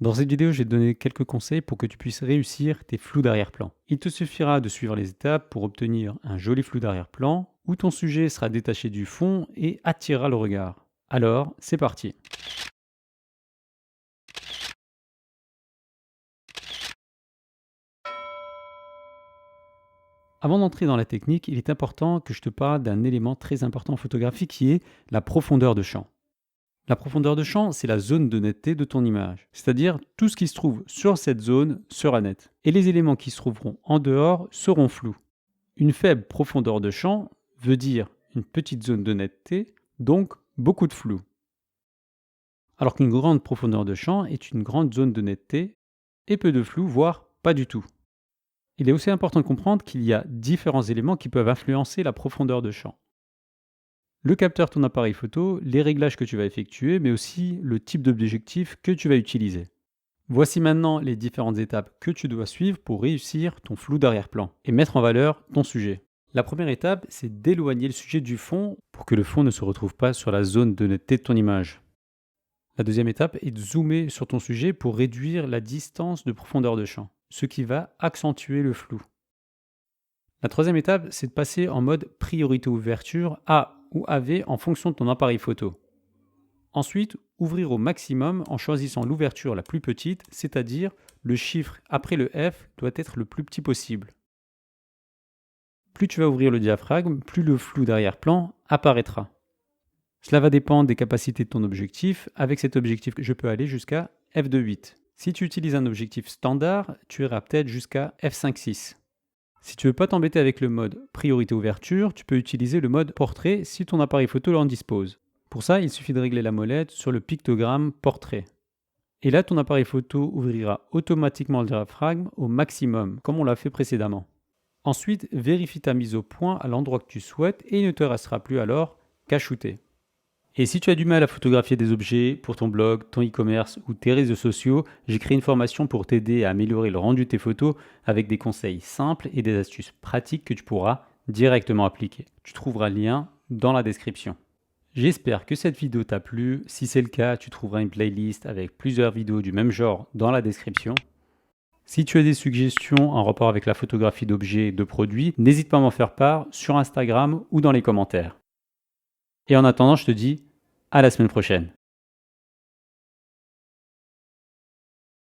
Dans cette vidéo, je vais te donner quelques conseils pour que tu puisses réussir tes flous d'arrière-plan. Il te suffira de suivre les étapes pour obtenir un joli flou d'arrière-plan où ton sujet sera détaché du fond et attirera le regard. Alors, c'est parti. Avant d'entrer dans la technique, il est important que je te parle d'un élément très important en photographie qui est la profondeur de champ. La profondeur de champ, c'est la zone de netteté de ton image. C'est-à-dire, tout ce qui se trouve sur cette zone sera net. Et les éléments qui se trouveront en dehors seront flous. Une faible profondeur de champ veut dire une petite zone de netteté, donc beaucoup de flou. Alors qu'une grande profondeur de champ est une grande zone de netteté et peu de flou, voire pas du tout. Il est aussi important de comprendre qu'il y a différents éléments qui peuvent influencer la profondeur de champ. Le capteur de ton appareil photo, les réglages que tu vas effectuer, mais aussi le type d'objectif que tu vas utiliser. Voici maintenant les différentes étapes que tu dois suivre pour réussir ton flou d'arrière-plan et mettre en valeur ton sujet. La première étape, c'est d'éloigner le sujet du fond pour que le fond ne se retrouve pas sur la zone de netteté de ton image. La deuxième étape est de zoomer sur ton sujet pour réduire la distance de profondeur de champ, ce qui va accentuer le flou. La troisième étape, c'est de passer en mode priorité ouverture A ou AV en fonction de ton appareil photo. Ensuite, ouvrir au maximum en choisissant l'ouverture la plus petite, c'est-à-dire le chiffre après le F doit être le plus petit possible. Plus tu vas ouvrir le diaphragme, plus le flou d'arrière-plan apparaîtra. Cela va dépendre des capacités de ton objectif. Avec cet objectif, je peux aller jusqu'à f2.8. Si tu utilises un objectif standard, tu iras peut-être jusqu'à f5.6. Si tu ne veux pas t'embêter avec le mode priorité ouverture, tu peux utiliser le mode portrait si ton appareil photo en dispose. Pour ça, il suffit de régler la molette sur le pictogramme portrait. Et là, ton appareil photo ouvrira automatiquement le diaphragme au maximum, comme on l'a fait précédemment. Ensuite, vérifie ta mise au point à l'endroit que tu souhaites et il ne te restera plus alors qu'à shooter. Et si tu as du mal à photographier des objets pour ton blog, ton e-commerce ou tes réseaux sociaux, j'ai créé une formation pour t'aider à améliorer le rendu de tes photos avec des conseils simples et des astuces pratiques que tu pourras directement appliquer. Tu trouveras le lien dans la description. J'espère que cette vidéo t'a plu. Si c'est le cas, tu trouveras une playlist avec plusieurs vidéos du même genre dans la description. Si tu as des suggestions en rapport avec la photographie d'objets et de produits, n'hésite pas à m'en faire part sur Instagram ou dans les commentaires. Et en attendant, je te dis à la semaine prochaine.